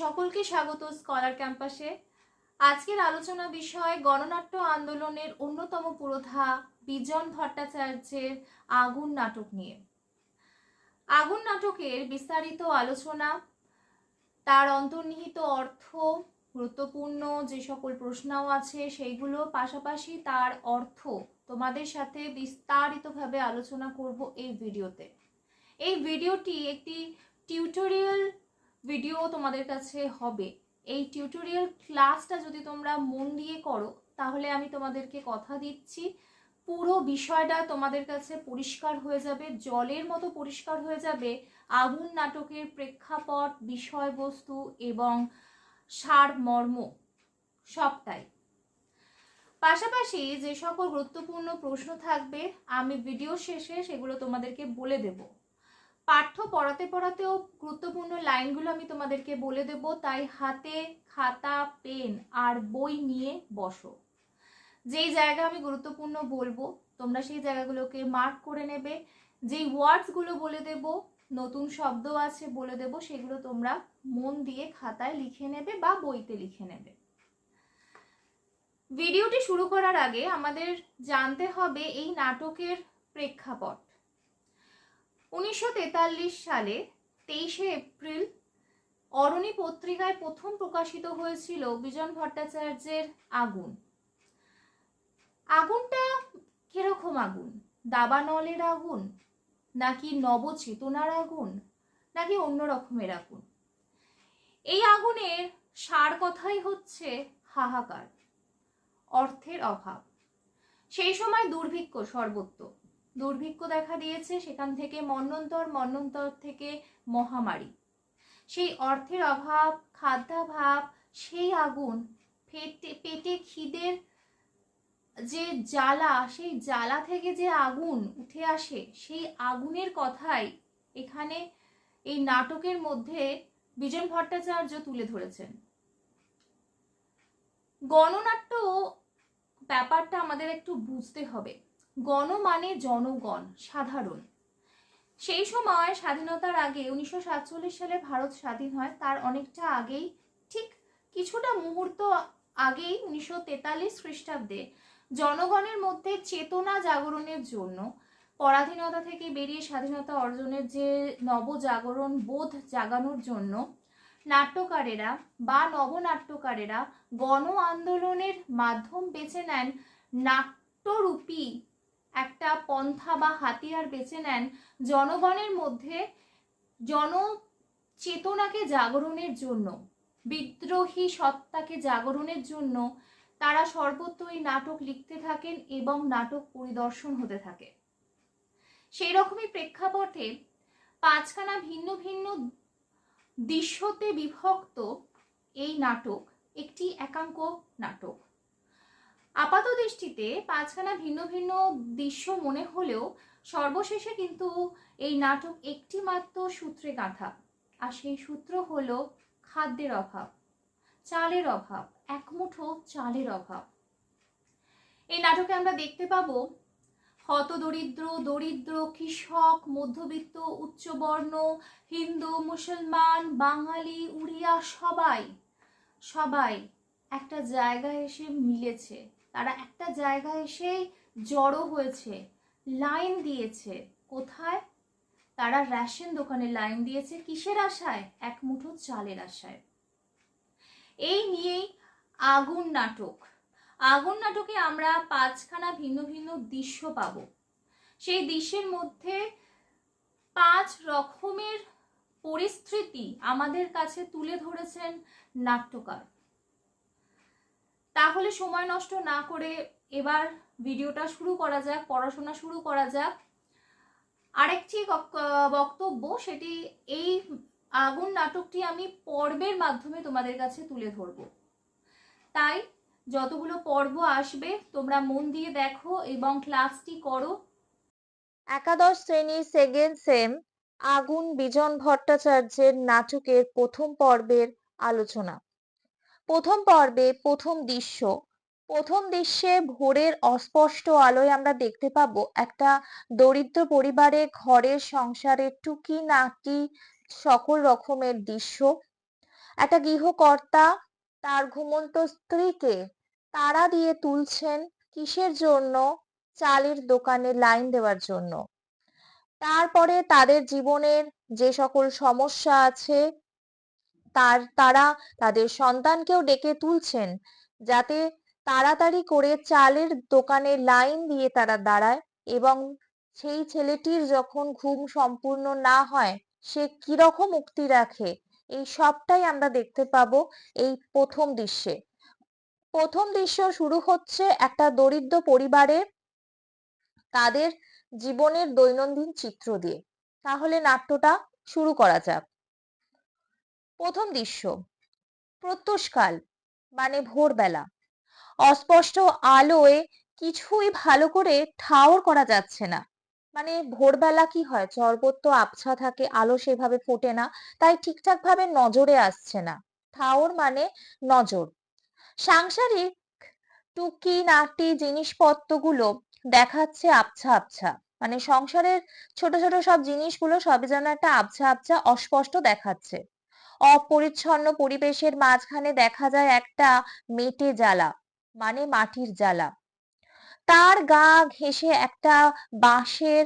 সকলকে স্বাগত স্কলার ক্যাম্পাসে। আজকের আলোচনা বিষয় গণনাট্য আন্দোলনের অন্যতম পুরোধা বিজন ভট্টাচার্যের আগুন নাটক নিয়ে। আগুন নাটকের বিস্তারিত আলোচনা, তার অন্তর্নিহিত অর্থ, গুরুত্বপূর্ণ যে সকল প্রশ্নও আছে সেইগুলো, পাশাপাশি তার অর্থ তোমাদের সাথে বিস্তারিতভাবে আলোচনা করব এই ভিডিওতে। এই ভিডিওটি একটি টিউটোরিয়াল ভিডিও তোমাদের কাছে হবে। এই টিউটোরিয়াল ক্লাসটা যদি তোমরা মন দিয়ে করো তাহলে আমি তোমাদেরকে কথা দিচ্ছি পুরো বিষয়টা তোমাদের কাছে পরিষ্কার হয়ে যাবে, জলের মতো পরিষ্কার হয়ে যাবে। আগুন নাটকের প্রেক্ষাপট, বিষয়বস্তু এবং সারমর্ম সবটাই। পাশাপাশি যে সকল গুরুত্বপূর্ণ প্রশ্ন থাকবে আমি ভিডিও শেষে সেগুলো তোমাদেরকে বলে দেব। পাঠ্য পড়াতে পড়াতেও গুরুত্বপূর্ণ লাইনগুলো আমি তোমাদেরকে বলে দেব, তাই হাতে খাতা পেন আর বই নিয়ে বসো। যেই জায়গা আমি গুরুত্বপূর্ণ বলবো তোমরা সেই জায়গাগুলোকে মার্ক করে নেবে। যেই ওয়ার্ডসগুলো বলে দেব, নতুন শব্দ আছে বলে দেব, সেগুলো তোমরা মন দিয়ে খাতায় লিখে নেবে বা বইতে লিখে নেবে। ভিডিওটি শুরু করার আগে আমাদের জানতে হবে এই নাটকের প্রেক্ষাপট। 1943 সালে 23শে এপ্রিল অরণি পত্রিকায় প্রথম প্রকাশিত হয়েছিল বিজন ভট্টাচার্যের আগুন। আগুনটা কিরকম আগুন? দাবানলের আগুন, নাকি নবচেতনার আগুন, নাকি অন্য রকমের আগুন? এই আগুনের সার কথাই হচ্ছে হাহাকার, অর্থের অভাব। সেই সময় দুর্ভিক্ষ সর্বত্র, দুর্ভিক্ষ দেখা দিয়েছে, সেখান থেকে মন্বন্তর, মন্বন্তর থেকে মহামারী। সেই অর্থের অভাব, খাদ্যাভাব, সেই আগুন, পেটে খিদের যে জ্বালা, সেই জ্বালা থেকে যে আগুন উঠে আসে, সেই আগুনের কথাই এখানে এই নাটকের মধ্যে বিজন ভট্টাচার্য তুলে ধরেছেন। গণনাট্য ব্যাপারটা আমাদের একটু বুঝতে হবে। গণ মানে জনগণ, সাধারণ। সেই সময় স্বাধীনতার আগে 1947 সালে ভারত স্বাধীন হয়, তার অনেকটা আগেই, ঠিক কিছুটা মুহূর্ত আগেই 1943 খ্রিস্টাব্দে জনগণের মধ্যে চেতনা জাগরণের জন্য, পরাধীনতা থেকে বেরিয়ে স্বাধীনতা অর্জনের যে নবজাগরণ বোধ জাগানোর জন্য নাট্যকারেরা বা নবনাট্যকারেরা গণ আন্দোলনের মাধ্যম বেছে নেন, নাট্যরূপী একটা পন্থা বা হাতিয়ার বেছে নেন জনগণের মধ্যে জনচেতনাকে জাগরণের জন্য, বিদ্রোহী সত্তাকে জাগরণের জন্য। তারা সর্বত্রই নাটক লিখতে থাকেন এবং নাটক পরিদর্শন হতে থাকে। সেই রকমই প্রেক্ষাপটে পাঁচখানা ভিন্ন ভিন্ন দৃশ্যতে বিভক্ত এই নাটক একটি একাঙ্ক নাটক। আপাত দৃষ্টিতে পাঁচখানা ভিন্ন ভিন্ন দৃশ্য মনে হলেও সর্বশেষে কিন্তু এই নাটক একটি মাত্র সূত্রে গাঁথা, আর সেই সূত্র হলো খাদ্যের অভাব, চালের অভাব, একমুঠো চালের অভাব। এই নাটকে আমরা দেখতে পাবো হতদরিদ্র, দরিদ্র, কৃষক, মধ্যবিত্ত, উচ্চবর্ণ, হিন্দু, মুসলমান, বাঙালি, উড়িয়া, সবাই সবাই একটা জায়গায় এসে মিলেছে। তারা একটা জায়গায় এসেই জড়ো হয়েছে, লাইন দিয়েছে। কোথায়? তারা রেশন দোকানে লাইন দিয়েছে। কিসের আশায়? এক মুঠো চালের আশায়। এই নিয়েই আগুন নাটক। আগুন নাটকে আমরা পাঁচখানা ভিন্ন ভিন্ন দৃশ্য পাব। সেই দৃশ্যের মধ্যে 5 রকমের পরিস্থিতি আমাদের কাছে তুলে ধরেছেন নাট্যকার। তাহলে সময় নষ্ট না করে এবার ভিডিওটা শুরু করা যাক, পড়াশোনা শুরু করা যাক। আরেকটি বক্তব্য, সেটি এই আগুন নাটকটি আমি পর্বের মাধ্যমে তোমাদের কাছে তুলে ধরব। তাই যতগুলো পর্ব আসবে তোমরা মন দিয়ে দেখো এবং ক্লাসটি করো। একাদশ শ্রেণীর সেকেন্ড সেম আগুন বিজন ভট্টাচার্যের নাটকের প্রথম পর্বের আলোচনা। প্রথম পর্বে প্রথম দৃশ্য। প্রথম দৃশ্যে ভোরের অস্পষ্ট আলোয় আমরা দেখতে পাবো একটা দরিদ্র পরিবারে ঘরের সংসারের টুকিনাকি সকল রকমের দৃশ্য। একটা গৃহকর্তা তার ঘুমন্ত স্ত্রীকে তাড়া দিয়ে তুলছেন কিসের জন্য? চালের দোকানে লাইন দেওয়ার জন্য। তারপরে তাদের জীবনের যে সকল সমস্যা আছে তারা তাদের সন্তানকেও ডেকে তুলছেন যাতে তাড়াতাড়ি করে চালের দোকানে লাইন দিয়ে তারা দাঁড়ায়, এবং সেই ছেলেটির যখন ঘুম সম্পূর্ণ না হয় সে কিরকম উক্তি রাখে, এই সবটাই আমরা দেখতে পাবো এই প্রথম দৃশ্যে। প্রথম দৃশ্য শুরু হচ্ছে একটা দরিদ্র পরিবারের তাদের জীবনের দৈনন্দিন চিত্র দিয়ে। তাহলে নাট্যটা শুরু করা যাক। প্রথম দৃশ্য, প্রত্যুষকাল মানে ভোরবেলা। অস্পষ্ট আলোয় কিছুই ভালো করে ঠাউর করা যাচ্ছে না। মানে ভোরবেলা কি হয়, পর্বত তো আবছা থাকে, আলো সেভাবে ফোটে না, তাই ঠিকঠাক ভাবে নজরে আসছে না। ঠাউর মানে নজর। সাংসারিক টুকিনাটি জিনিসপত্রগুলো দেখাচ্ছে আবছা আবছা, মানে সংসারের ছোট ছোট সব জিনিসগুলো সবই যেন একটা আবছা আবছা অস্পষ্ট দেখাচ্ছে। অপরিচ্ছন্ন পরিবেশের মাঝখানে দেখা যায় একটা মেটে জ্বালা মানে মাটির জ্বালা। তার গা ঘেঁষে একটা বাঁশের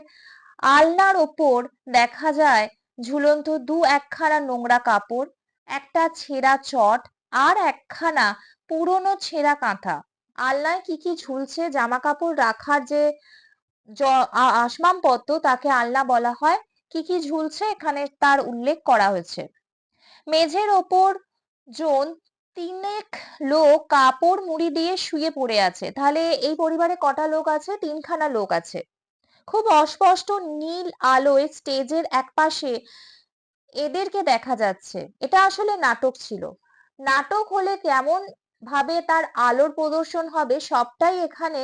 আলনার ওপর দেখা যায় ঝুলন্ত একখানা নোংরা কাপড়, একটা ছেঁড়া চট আর একখানা পুরনো ছেঁড়া কাঁথা। আলনায় কি কি ঝুলছে, জামা কাপড় রাখার যে আসবাবপত্র তাকে আলনা বলা হয়। কি কি ঝুলছে এখানে তার উল্লেখ করা হয়েছে। মেঝের ওপর জন তিনেক লোক কাপড় মুড়ি দিয়ে শুয়ে পড়ে আছে। তাহলে এই পরিবারে কটা লোক আছে? তিনখানা লোক আছে। খুব অস্পষ্ট নীল আলোয় স্টেজের একপাশে এদেরকে দেখা যাচ্ছে। এটা আসলে নাটক ছিল। নাটক হলে কেমন ভাবে তার আলোর প্রদর্শন হবে সবটাই এখানে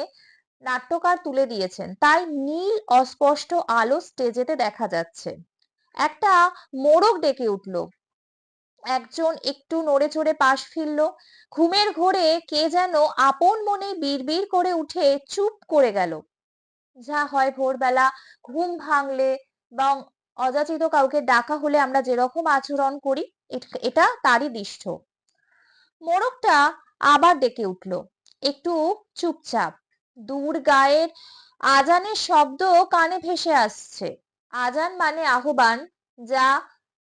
নাট্যকার তুলে দিয়েছেন। তাই নীল অস্পষ্ট আলো স্টেজেতে দেখা যাচ্ছে। একটা মোড়ক ডেকে উঠলো। একজন একটু নড়ে চড়ে পাশ ফিরল। ঘুমের ঘোরে কে যেন আপন মনে বিড়বিড় করে উঠে চুপ করে গেল। যা হয় ভোরবেলা ঘুম ভাঙলে বা অযাচিত কাউকে ডাকা হলে আমরা যেরকম আচরণ করি, এটা তারই দৃশ্য। মোড়কটা আবার ডেকে উঠল, একটু চুপচাপ। দূর গায়ের আজানের শব্দ কানে ভেসে আসছে। আজান মানে আহ্বান, যা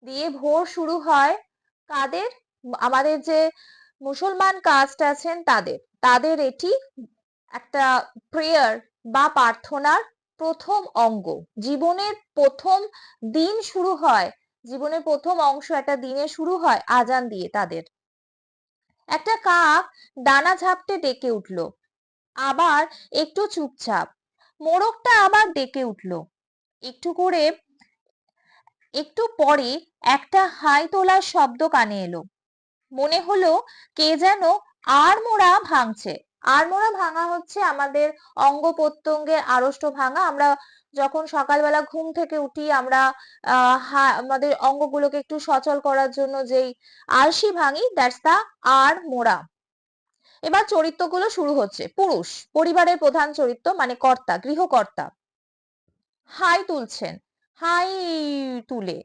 দিয়ে ভোর শুরু হয়। কাদের? আমাদের যে মুসলমান কাস্ট আছেন তাদের তাদের এটি একটা প্রেয়ার বা প্রার্থনার প্রথম অঙ্গ। জীবনের প্রথম দিন শুরু হয়, জীবনের প্রথম অংশ একটা দিনে শুরু হয় আজান দিয়ে তাদের। একটা কাক ডানা ঝাপটে ডেকে উঠল, আবার একটু চুপচাপ। মোড়কটা আবার ডেকে উঠল। একটু করে একটু পরে একটা হাই তোলার শব্দ কানে এলো। মনে হলো কে যেন আড়মোড়া ভাঙছে। আড়মোড়া ভাঙা হচ্ছে আমাদের অঙ্গ প্রত্যঙ্গের আড়ষ্ট ভাঙা। আমরা যখন সকালবেলা ঘুম থেকে উঠি আমরা আমাদের অঙ্গগুলোকে একটু সচল করার জন্য যেই আলসি ভাঙি, দ্যাটস দা আড়মোড়া। এবার চরিত্রগুলো শুরু হচ্ছে। পুরুষ, পরিবারের প্রধান চরিত্র মানে কর্তা, গৃহকর্তা। হাই তুলছেন, হাই তুলে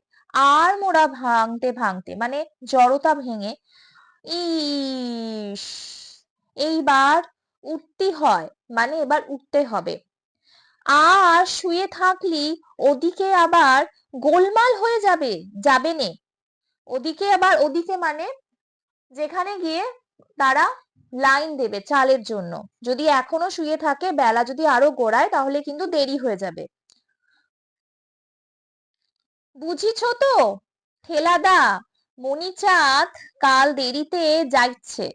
আড়মোড়া ভাঙতে ভাঙতে মানে জড়তা ভেঙে ইস, এইবার উঠতে হয় মানে এবার উঠতে হবে। আর শুয়ে থাকলি ওদিকে আবার গোলমাল হয়ে যাবে, যাবে নে। ওদিকে আবার, ওদিকে মানে যেখানে গিয়ে তারা লাইন দেবে চালের জন্য। যদি এখনো শুয়ে থাকে, বেলা যদি আরো গড়ায় তাহলে কিন্তু দেরি হয়ে যাবে। বুঝিছ তো ঠেলাদা, মণিচাঁদ কাল দেরিতে যাইচ্ছে।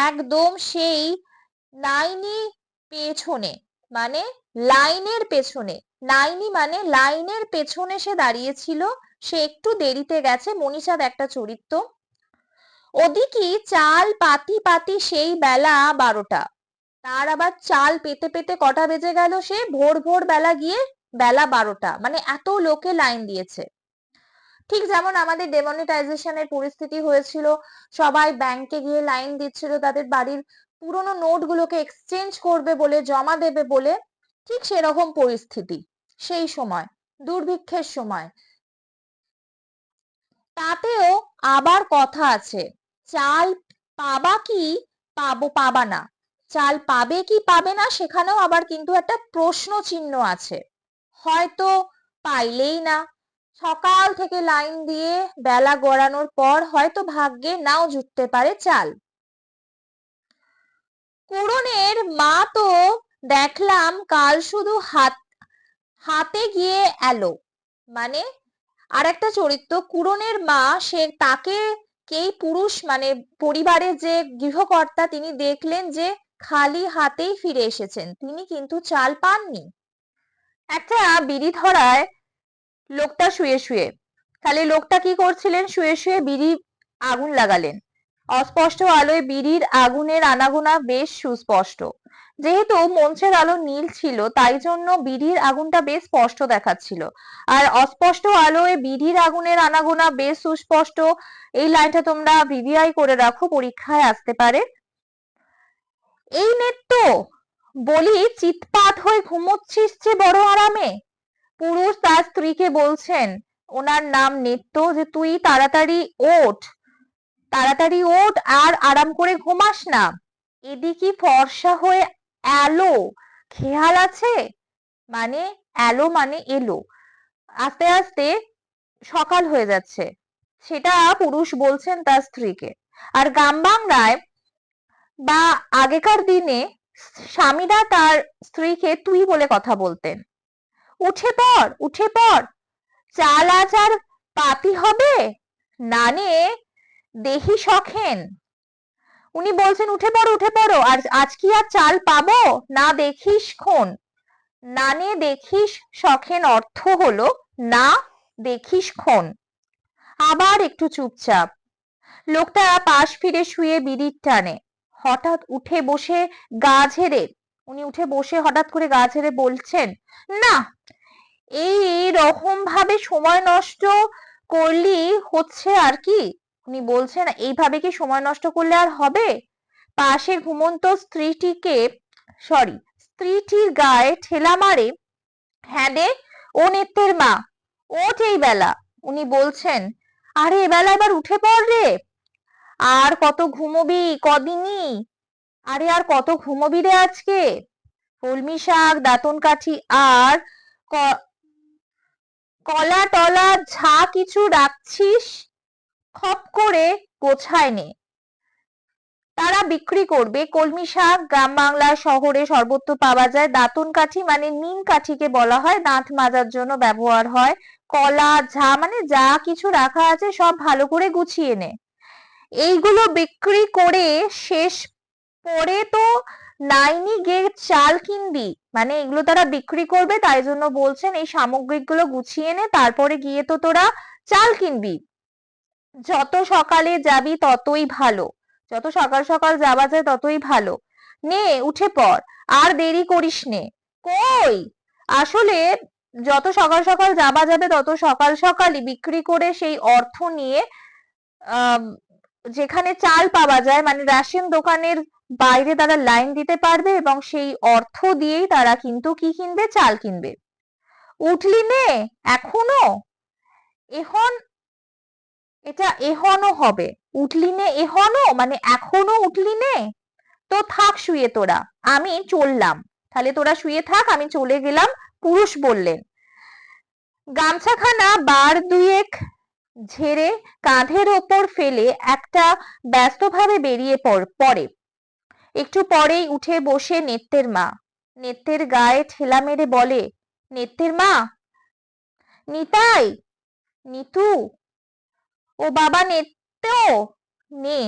একদম সেই নাইনি পেছনে মানে লাইনের পেছনে। নাইনি মানে লাইনের পেছনে সে দাঁড়িয়েছিল। সে একটু দেরিতে গেছে। মনীষাদ একটা চরিত্র। ওদিকে চাল পাতি পাতি সেই বেলা 12টা। তার আবার চাল পেতে পেতে কটা বেজে গেল? সে ভোর ভোর বেলা গিয়ে বেলা 12টা, মানে এত লোকে লাইন দিয়েছে। ঠিক যেমন আমাদের ডেমনিটাইজেশনের পরিস্থিতি হয়েছিল, সবাই ব্যাংকে গিয়ে লাইন দিচ্ছিল তাদের বাড়ির পুরনো নোটগুলোকে এক্সচেঞ্জ করবে বলে, জমা দেবে বলে। ঠিক সেরকম পরিস্থিতি সেই সময়, দুর্ভিক্ষের সময়। তাতেও আবার কথা আছে, চাল পাবা কি পাবা না, চাল পাবে কি পাবে না সেখানেও আবার কিন্তু একটা প্রশ্ন চিহ্ন আছে। হয়তো পাইলেই না, সকাল থেকে লাইন দিয়ে বেলা গড়ানোর পর হয়তো ভাগ্যে নাও জুটতে পারে চাল। কুড়নের মা তো দেখলাম কাল শুধু হাতে গিয়ে এলো, মানে আর একটা চরিত্র কুড়নের মা, সে তাকে কেই পুরুষ মানে পরিবারের যে গৃহকর্তা তিনি দেখলেন যে খালি হাতেই ফিরে এসেছেন, তিনি কিন্তু চাল পাননি। একটা বিড়ি ধরায় লোকটা শুয়ে শুয়ে, তাহলে লোকটা কি করছিলেন, শুয়ে শুয়ে বিড়ি আগুন লাগালেন। অস্পষ্ট আলোয় বিড়ির আগুনের আনাগোনা বেশ সুস্পষ্ট। যেহেতু মঞ্চের আলো নীল ছিল তাই জন্য বিড়ির আগুনটা বেশ স্পষ্ট দেখাচ্ছিল। আর অস্পষ্ট আলোয় বিড়ির আগুনের আনাগোনা বেশ সুস্পষ্ট, এই লাইনটা তোমরা ভিভিআই করে রাখো, পরীক্ষায় আসতে পারে। এই নেত্য বলি চিৎপাত হয়ে ঘুমোচ্ছিস যে বড় আরামে। পুরুষ তার স্ত্রীকে বলছেন, ওনার নাম নেত্য, যে তুই তাড়াতাড়ি ওঠ আর আরাম করে ঘুমাস না। এদিকে ফর্সা হয়ে এলো, খেয়াল আছে? মানে এলো মানে এলো, আস্তে আস্তে সকাল হয়ে যাচ্ছে, সেটা পুরুষ বলছেন তার স্ত্রীকে। আর গ্রাম বাংলায় বা আগেকার দিনে স্বামীরা তার স্ত্রীকে তুই বলে কথা বলতেন। উঠে পড় উঠে পড়, চাল আজ আর পাতি হবে, নানে দেহি সখেন। উনি বলছেন উঠে পড়ো উঠে পড়ো, আর আজ কি আর চাল পাবো, না দেখিস খন। নানে দেখিস সখেন অর্থ হলো না দেখিস খন। আবার একটু চুপচাপ। লোকটা পাশ ফিরে শুয়ে বিড়ির টানে। হঠাৎ উঠে বসে গা ঝেড়ে উনি উঠে বসে হঠাৎ করে গা ঝেড়ে বলছেন, না এই রকম ভাবে সময় নষ্ট করলি হচ্ছে আর কি। উনি বলছেন এইভাবে কি সময় নষ্ট করলে আর হবে। পাশে ঘুমন্ত স্ত্রীটির গায়ে ঠেলা মারে, হ্যাঁ রে ও নেত্যের মা, ওঠ এই বেলা। উনি বলছেন, আরে এবেলা এবার উঠে পড় রে, আর কত ঘুমোবি কদিনই, আরে আর কত ঘুমোবি রে আজকে। কলমি শাক, দাঁতন কাঠি আর কলা টলা যা কিছু রাখছিস খপ করে গোছায় নে, তারা বিক্রি করবে। কলমি শাক গ্রাম বাংলা শহরে সর্বত্র পাওয়া যায়। দাঁতন কাঠি মানে নিম কাঠিকে বলা হয়, দাঁত মাজার জন্য ব্যবহার হয়। কলা ঝা মানে যা কিছু রাখা আছে সব ভালো করে গুছিয়ে নে। এইগুলো বিক্রি করে শেষ পরে তো নাইনি গে চাল কিনবি, মানে এগুলো তারা বিক্রি করবে তাই জন্য বলছেন এই সামগ্রিকগুলো গুছিয়ে নে, তারপরে গিয়ে তো তোরা চাল কিনবি। যত সকালে যাবি ততই ভালো, যত সকাল সকাল যাওয়া যায় ততই ভালো। নে উঠে পড়, আর দেরি করিস নে। কই, আসলে যত সকাল সকাল যাওয়া যাবে তত সকাল সকালই বিক্রি করে সেই অর্থ নিয়ে আহ যেখানে চাল পাওয়া যায় মানে রেশন দোকানের বাইরে তারা লাইন দিতে পারবে এবং সেই অর্থ দিয়েই তারা কিন্তু কি কিনবে, চাল কিনবে। উঠলি নে এখনো, এখন এটা এহনও হবে। উঠলি নে এহনও মানে এখনো উঠলি নে, তো থাক শুয়ে তোরা, আমি চললাম। তাহলে তোরা শুয়ে থাক, আমি চলে গেলাম, পুরুষ বললেন। গামছাখানা বার দুয়েক ঝেড়ে কাঁধের ওপর ফেলে একটা ব্যস্তভাবে বেরিয়ে পড়ে। একটু পরেই উঠে বসে নেত্যের মা। নেত্যের গায়ে ঠেলা মেরে বলে, নেত্যের মা, নিতাই, নিতু, ও বাবা নেত্য, নে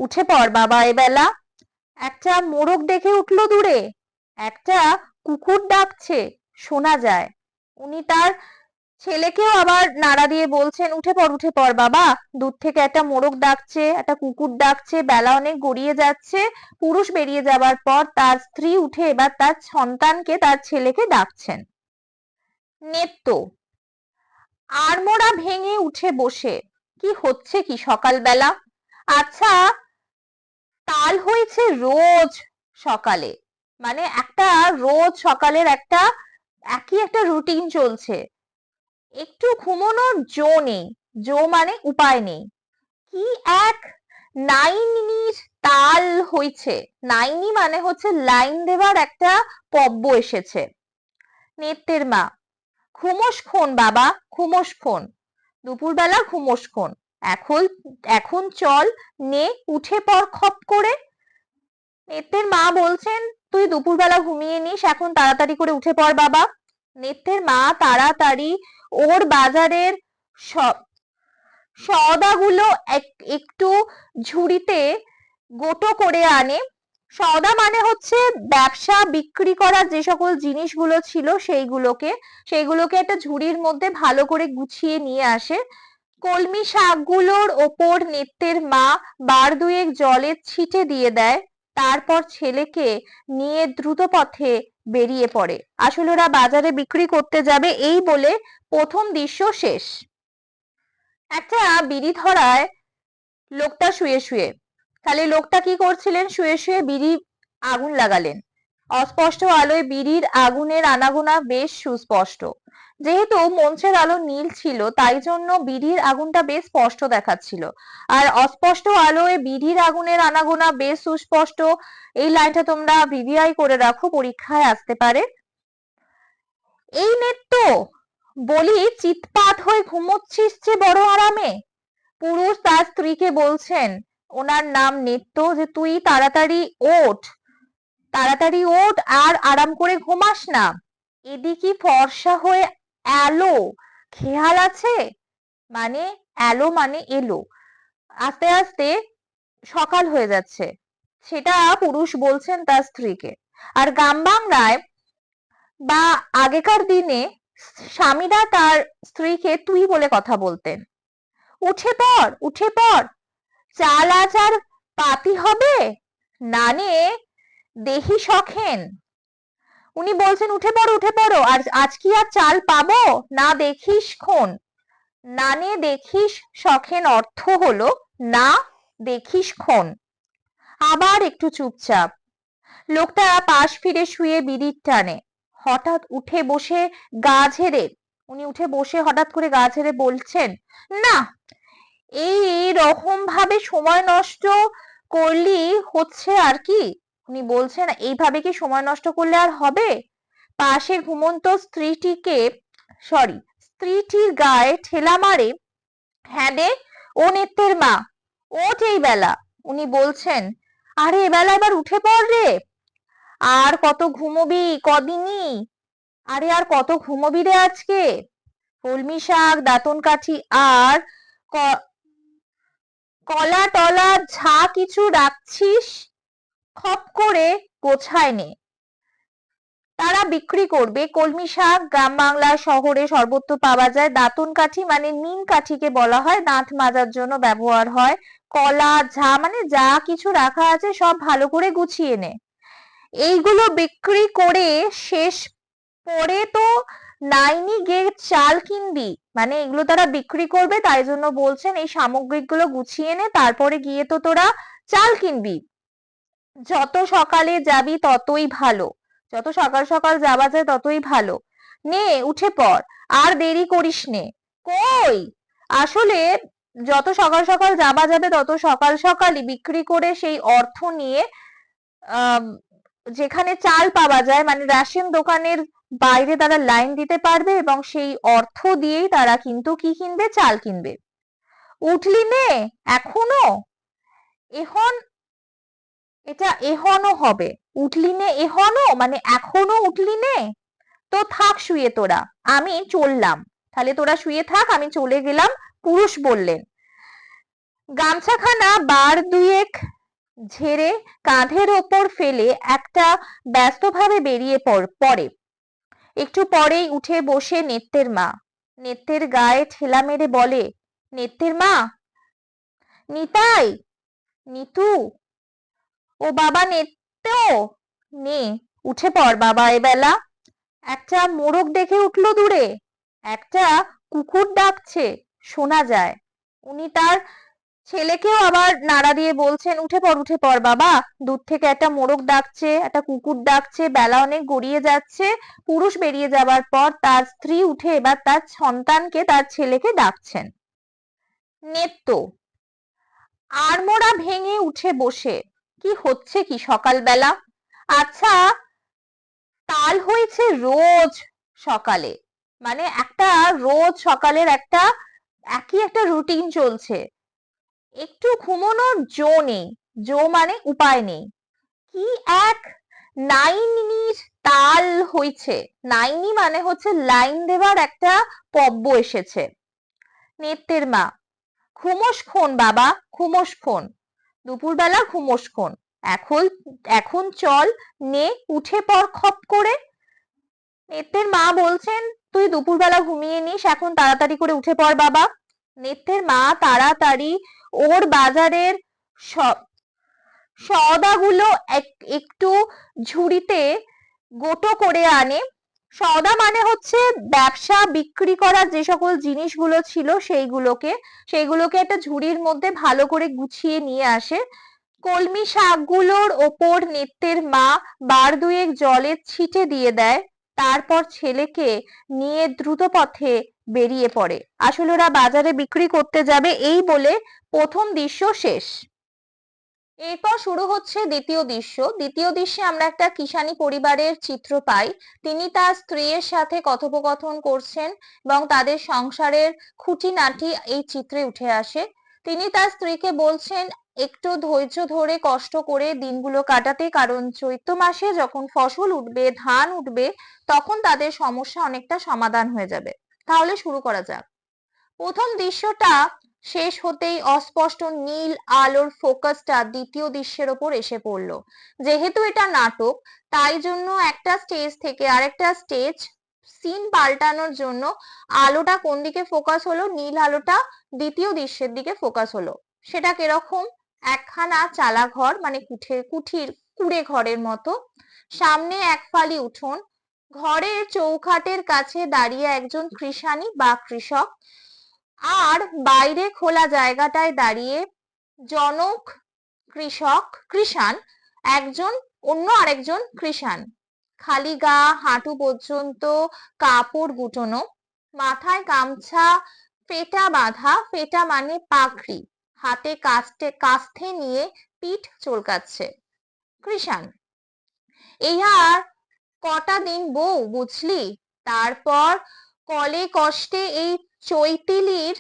উঠে পড় বাবা এবেলা। একটা মোরগ ডেকে উঠলো দূরে, একটা কুকুর ডাকছে শোনা যায়। উনি তার ছেলেকেও আবার নাড়া দিয়ে বলছেন, উঠে পড় বাবা, দূর থেকে একটা মোরগ ডাকছে, একটা কুকুর ডাকছে, বেলা অনেক গড়িয়ে যাচ্ছে। পুরুষ বেরিয়ে যাবার পর তার স্ত্রী উঠে এবার তার সন্তানকে, তার ছেলেকে ডাকছেন। নেত্য আড়মোড়া ভেঙে উঠে বসে, কি হচ্ছে কি সকালবেলা। আচ্ছা, কাল হয়েছে রোজ সকালে, মানে একটা রোজ সকালের একই একটা রুটিন চলছে, একটু ঘুমানোর জো নেই। জো মানে উপায় নেই। কি এক নাইনির তাল হইছে। নাইনি মানে হচ্ছে লাইন দেবার একটা পব্য এসেছে। নেত্রের মা, ঘুমোস খন বাবা, ঘুমোস খন, দুপুরবেলা ঘুমোস খন, এখন এখন চল, নে উঠে পড় খপ করে। নেত্রের মা বলছেন, তুই দুপুরবেলা ঘুমিয়ে নিস, এখন তাড়াতাড়ি করে উঠে পড় বাবা। নেত্রের মা তাড়াতাড়ি ওর বাজারের সব সওদাগুলো একটু ঝুড়িতে গোটো করে আনে। সওদা মানে হচ্ছে ব্যবসা বিক্রি করার যে সকল জিনিসগুলো ছিল সেইগুলোকে একটা ঝুড়ির মধ্যে ভালো করে গুছিয়ে নিয়ে আসে। কলমি শাকগুলোর ওপর নেত্রের মা বার দুয়েক জলের ছিটে দিয়ে দেয়, তারপর ছেলেকে নিয়ে দ্রুত পথে বেরিয়ে পড়ে। আসলে ওরা বাজারে বিক্রি করতে যাবে এই বলে প্রথম দৃশ্য শেষ। একটা বিড়ি ধরায় লোকটা শুয়ে শুয়ে, তাহলে লোকটা কি করছিলেন, শুয়ে শুয়ে বিড়ি আগুন লাগালেন। অস্পষ্ট আলোয় বিড়ির আগুনের আনাগোনা বেশ সুস্পষ্ট। যেহেতু মঞ্চের আলো নীল ছিল তাই জন্য বিড়ির আগুনটা বেশ স্পষ্ট দেখাচ্ছিল। আর অস্পষ্ট আলোয় বিড়ির আগুনের আনাগোনা বেশ সুস্পষ্ট, এই লাইনটা তোমরা ভিভিআই করে রাখো, পরীক্ষায় আসতে পারে। এই নেত্য, বলি চিৎপাত হয়ে ঘুমোচ্ছিস যে বড় আরামে। পুরুষ তার স্ত্রীকে বলছেন, ওনার নাম নেত্য, যে তুই তাড়াতাড়ি ওঠ, তাড়াতাড়ি ওঠ আর আরাম করে ঘুমাস না। এদিকে ফর্সা হয়ে এলো, খেয়াল আছে? মানে এলো মানে এলো, আস্তে আস্তে সকাল হয়ে যাচ্ছে, সেটা পুরুষ বলছেন তার স্ত্রীকে। আর গ্রাম বাংলায় বা আগেকার দিনে স্বামীরা তার স্ত্রীকে তুই বলে কথা বলতেন। উঠে পড়, উঠে পড়, চাল আজ আর পাতি হবে, নানে দেহি সখেন। উনি বলছেন উঠে পড়ো, উঠে পড়ো, আর আজ কি আর চাল পাবো, না দেখিস খন। নানে দেখিস সখেন অর্থ হলো না দেখিস খন। আবার একটু চুপচাপ। লোকটা পাশ ফিরে শুয়ে বিড়ির টানে। হঠাৎ উঠে বসে গা ঝেড়ে, উনি উঠে বসে হঠাৎ করে গা ঝেড়ে বলছেন, না এই রকম ভাবে সময় নষ্ট করলি হচ্ছে আর কি। উনি বলছেন এইভাবে কি সময় নষ্ট করলে আর হবে। পাশে ঘুমন্ত স্ত্রীটির গায়ে ঠেলা মারে, হ্যাঁ রে ও নেত্রের মা, ওঠ এই বেলা। উনি বলছেন, আরে এবেলা এবার উঠে পড় রে, আর কত ঘুমোবি কদিনই, আরে আর কত ঘুমোবি রে আজকে। কলমি শাক, দাঁতন কাঠি আর কলা টলা যা কিছু রাখছিস খপ করে গোছায় নে, তারা বিক্রি করবে। কলমি শাক গ্রাম বাংলা শহরে সর্বত্র পাওয়া যায়। দাঁতন কাঠি মানে নিম কাঠিকে বলা হয়, দাঁত মাজার জন্য ব্যবহার হয়। কলা ঝা মানে যা কিছু রাখা আছে সব ভালো করে গুছিয়ে নে। এইগুলো বিক্রি করে শেষ পরে তো নাইনি গে চাল কিনবি, মানে এগুলো তারা বিক্রি করবে তাই জন্য বলছেন এই সামগ্রিকগুলো গুছিয়ে নে, তারপরে গিয়ে তো তোরা চাল কিনবি। যত সকালে যাবি ততই ভালো, যত সকাল সকাল যাওয়া যায় ততই ভালো। নে উঠে পড়, আর দেরি করিস নে। কই, আসলে যত সকাল সকাল যাওয়া যাবে তত সকাল সকালই বিক্রি করে সেই অর্থ নিয়ে আহ যেখানে চাল পাওয়া যায় মানে রেশন দোকানের বাইরে তারা লাইন দিতে পারবে এবং সেই অর্থ দিয়েই তারা কিন্তু কি কিনবে, চাল কিনবে। উঠলি নে এখনো, এখন এটা এহনো হবে। উঠলি নে এহনো মানে এখনো উঠলি নে, তো থাক শুয়ে তোরা, আমি চললাম। তাহলে তোরা শুয়ে থাক, আমি চলে গেলাম, পুরুষ বললেন। গামছাখানা বার দুয়েক ঝেড়ে কাঁধের ওপর ফেলে একটা ব্যস্তভাবে বেরিয়ে পড়ে। একটু পরেই উঠে বসে নেত্রের মা। নেত্রের গায়ে ঠেলা মেরে বলে, নেত্রের মা, নিতাই, নিতু, ও বাবা নেত্য, নে উঠে পড় বাবা এবেলা। একটা মোরগ দেখে উঠলো দূরে, একটা কুকুর ডাকছে শোনা যায়। উনি তার ছেলেকেও আবার নাড়া দিয়ে বলছেন, উঠে পড়, উঠে পড় বাবা, দূর থেকে একটা মোরগ ডাকছে, একটা কুকুর ডাকছে, বেলা অনেক গড়িয়ে যাচ্ছে। পুরুষ বেরিয়ে যাবার পর তার স্ত্রী উঠে এবার তার সন্তানকে, তার ছেলেকে ডাকছেন। নেত্য আড়মোড়া ভেঙে উঠে বসে, কি হচ্ছে কি সকালবেলা? আচ্ছা, কাল হয়েছে রোজ সকালে, মানে একটা রোজ সকালের একটা একই একটা রুটিন চলছে, একটু ঘুমানোর জো নেই, জো মানে উপায় নেই। কি এক নাইনির তাল হইছে, নাইনি মানে হচ্ছে লাইন দেবার একটা পব্য এসেছে। নেত্যের মা, ঘুমোস খন বাবা, ঘুমোস খন, দুপুরবেলা ঘুমোস খন, এখন এখন চল, নে উঠে পড় খপ করে। নেত্যের মা বলছেন, তুই দুপুরবেলা ঘুমিয়ে নিস, এখন তাড়াতাড়ি করে উঠে পড় বাবা। নেত্যের মা তাড়াতাড়ি ওর বাজারের সব সওদাগুলো একটু ঝুড়িতে গোটো করে আনে। সওদা মানে হচ্ছে ব্যবসা বিক্রি করার যে সকল জিনিসগুলো ছিল সেইগুলোকে একটা ঝুড়ির মধ্যে ভালো করে গুছিয়ে নিয়ে আসে। কলমি শাকগুলোর ওপর নেত্যের মা বার দুয়েক জলের ছিটে দিয়ে দেয়, তারপর ছেলেকে নিয়ে দ্রুত পথে বেরিয়ে পড়ে। আসলে ওরা বাজারে বিক্রি করতে যাবে এই বলে প্রথম দৃশ্য শেষ। এরপর শুরু হচ্ছে দ্বিতীয় দৃশ্য। দ্বিতীয় দৃশ্যে আমরা একটা কিষানী পরিবারের চিত্র পাই। তিনি তার স্ত্রীর সাথে কথোপকথন করছেন এবং তাদের সংসারের খুঁটিনাটি এই চিত্রে উঠে আসে। তিনি তার স্ত্রীকে বলছেন একটু ধৈর্য ধরে কষ্ট করে দিনগুলো কাটাতে, কারণ চৈত্র মাসে যখন ফসল উঠবে, ধান উঠবে, তখন তাদের সমস্যা অনেকটা সমাধান হয়ে যাবে। তাহলে শুরু করা যাক। প্রথম দৃশ্যটা শেষ হতেই অস্পষ্ট নীল আলোর ফোকাসটা দ্বিতীয় দৃশ্যের ওপর এসে পড়লো। যেহেতু এটা নাটক, তাই জন্য একটা স্টেজ থেকে আরেকটা স্টেজ সিন পাল্টানোর জন্য আলোটা কোন দিকে ফোকাস হলো, নীল আলোটা দ্বিতীয় দৃশ্যের দিকে ফোকাস হলো। সেটা কিরকম? একখানা চালা ঘর, মানে কুড়ে ঘরের মতো, সামনে এক ফালি উঠোন, ঘরের চৌখাটের কাছে দাঁড়িয়ে একজন কৃষানী বা কৃষক, আর বাইরে খোলা জায়গাটায় দাঁড়িয়ে জনক কৃষান, অন্য আরেকজন কৃষান, খালি গা, হাঁটু পর্যন্ত কাপড় গুটানো, মাথায় গামছা ফেটা বাঁধা, ফেটা মানে পাগড়ি, হাতে কাস্তে নিয়ে পিঠ চুলকাচ্ছে। কৃষান, এই আর কটা দিন বউ বুঝলি, তারপর কলে কষ্টে এই চৈতিলির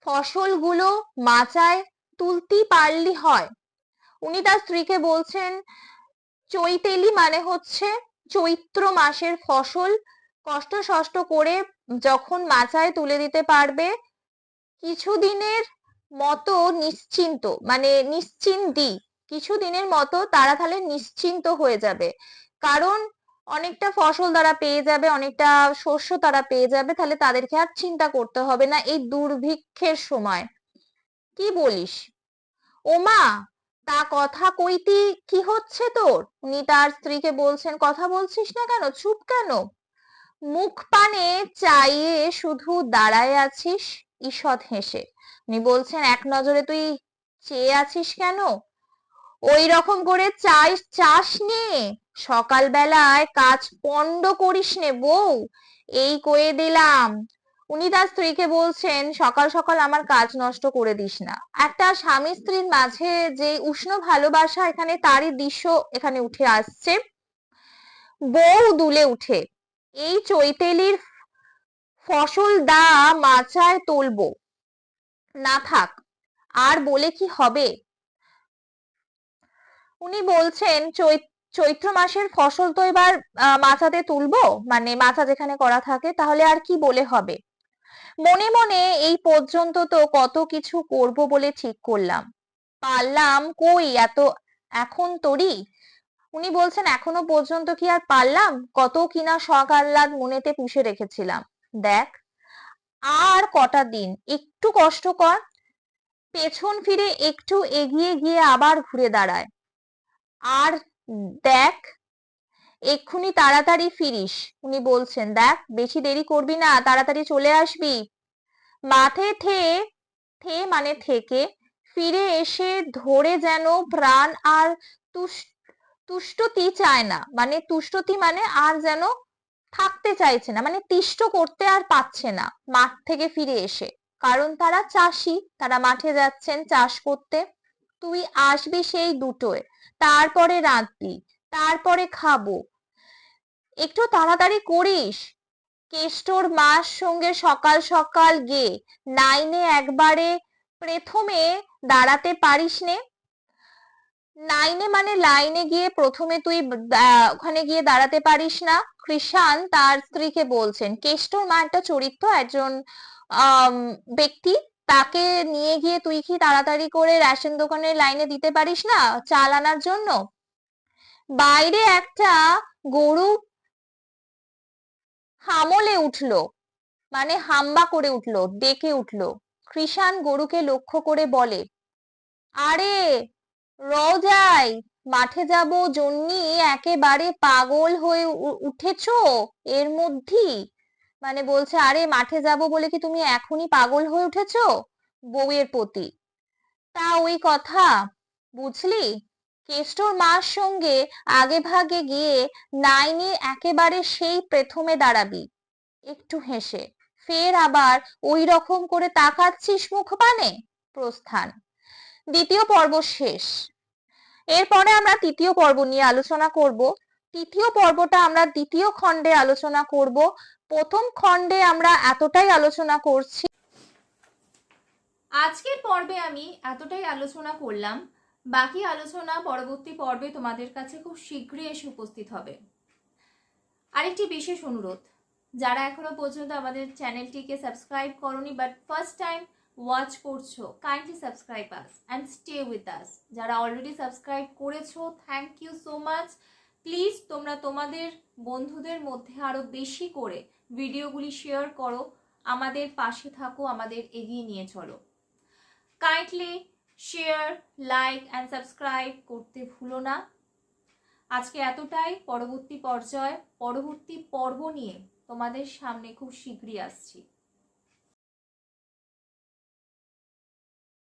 ফসলগুলো মাচায় তুলতে পারলি হয়। উনি তার স্ত্রীকে বলছেন, চৈতেলি মানে হচ্ছে চৈত্র মাসের ফসল, কষ্ট সষ্ট করে যখন মাচায় তুলে দিতে পারবে, কিছুদিনের মতো নিশ্চিন্ত, মানে নিশ্চিন্তি, কিছুদিনের মতো তারা তাহলে নিশ্চিন্ত হয়ে যাবে, কারণ অনেকটা ফসল তারা পেয়ে যাবে, অনেকটা শস্য তারা পেয়ে যাবে, তাহলে তাদেরকে আর চিন্তা করতে হবে না এই দুর্ভিক্ষের সময়। কি বলিস ওমা, তা কথা কইতি কি হচ্ছে তোর? উনি তার স্ত্রীকে বলছেন, কথা বলছিস না কেন, চুপ কেন, মুখ পানে চাইয়ে শুধু দাঁড়ায় আছিস? ঈষৎ হেসে উনি বলছেন, এক নজরে তুই চেয়ে আছিস কেন? ওই রকম করে চাস নে, সকাল বেলায় কাজ পন্ড করিস নে বউ, এই কয়ে দিলাম। উনি তার স্ত্রীকে বলছেন, সকাল সকাল আমার কাজ নষ্ট করে দিস না। একটা স্বামী স্ত্রীর মাঝে যে উষ্ণ ভালোবাসা, এখানে তারই দৃশ্য এখানে উঠে আসছে। বউ দুলে উঠে, এই চৈতেলির ফসল দা মাচায় তুলবো না, থাক, আর বলে কি হবে? উনি বলছেন, চৈত্র মাসের ফসল তো এবার মাচাতে তুলবো, মানে মাচা যেখানে করা থাকে, তাহলে আর কি বলে হবে? মনে মনে এই পর্যন্ত তো কত কিছু করব বলে ঠিক করলাম, পারলাম কই এত এখন তোরই? উনি বলছেন, এখনো পর্যন্ত কি আর পারলাম? কত কিনা শখ আহ্লাদ মনেতে পুষে রেখেছিলাম, দেখ আর কটা দিন একটু কষ্ট কর। পেছন ফিরে একটু এগিয়ে গিয়ে আবার ঘুরে দাঁড়ায়, আর দেখ এক্ষুনি তাড়াতাড়ি ফিরিস। উনি বলছেন, দেখ বেশি দেরি করবি না, তাড়াতাড়ি চলে আসবি। মাঠে মানে থেকে ফিরে এসে ধরে যেন প্রাণ আর তুষ্টতি চায় না, মানে তুষ্টতি মানে আর যেন থাকতে চাইছে না, মানে তিষ্ট করতে আর পাচ্ছে না। মাঠ থেকে ফিরে এসে কারণ তারা চাষি, তারা মাঠে যাচ্ছেন চাষ করতে। তুই আসবি সেই দুটোয়, তারপরে রাঁধবি, তারপরে খাবো, একটু তাড়াতাড়ি করিস। কেষ্টর মার সঙ্গে সকাল সকাল গিয়ে লাইনে একবারে প্রথমে দাঁড়াতে পারিস নে? লাইনে মানে লাইনে গিয়ে প্রথমে তুই ওখানে গিয়ে দাঁড়াতে পারিস না? কৃষাণ তার স্ত্রীকে বলছেন। কেষ্টর মা একটা চরিত্র, একজন আহ ব্যক্তি, তাকে নিয়ে গিয়ে তুই কি তাড়াতাড়ি করে রেশন দোকানের লাইনে দিতে পারিস না চাল আনার জন্য? বাইরে একটা গরু হামলে উঠলো, মানে হাম্বা করে উঠলো, ডেকে উঠলো। কৃষাণ গরুকে লক্ষ্য করে বলে, আরে রোজাই, মাঠে যাব জন্যি একেবারে পাগল হয়ে উঠেছো এর মধ্যেই? মানে বলছে, আরে মাঠে যাব বলে কি তুমি এখনই পাগল হয়ে উঠেছো বউয়ের প্রতি? তা ওই কথা বুঝলি? কেষ্টর মার সঙ্গে আগে ভাগে গিয়ে লাইনে একেবারে সেই প্রথমে দাঁড়াবি। একটু হেসে ফের আবার ওই রকম করে তাকাচ্ছিস মুখপানে। প্রস্থান। দ্বিতীয় পর্ব শেষ। এরপরে আমরা তৃতীয় পর্ব নিয়ে আলোচনা করব। তৃতীয় পর্বটা আমরা দ্বিতীয় খণ্ডে আলোচনা করব। প্রথম খণ্ডে আমরা এতটাই আলোচনা করছি। আজকের পর্বে আমি এতটাই আলোচনা করলাম, বাকি আলোচনা পরবর্তী পর্বে তোমাদের কাছে খুব শীঘ্রই এসে উপস্থিত হবে। আরেকটি বিশেষ অনুরোধ, যারা এখনো পর্যন্ত আমাদের চ্যানেলটিকে সাবস্ক্রাইব করনি বাট ফার্স্ট টাইম ওয়াচ করছো, kindly subscribe us and stay with us. যারা অলরেডি সাবস্ক্রাইব করেছো, thank you so much. Please তোমরা তোমাদের বন্ধুদের মধ্যে আরও বেশি করে ভিডিওগুলি শেয়ার করো, আমাদের পাশে থাকো, আমাদের এগিয়ে নিয়ে চলো। Kindly share, like and subscribe করতে ভুলো না। আজকে এতটাই। পরবর্তী পর্ব নিয়ে তোমাদের সামনে খুব শীঘ্রই আসছি।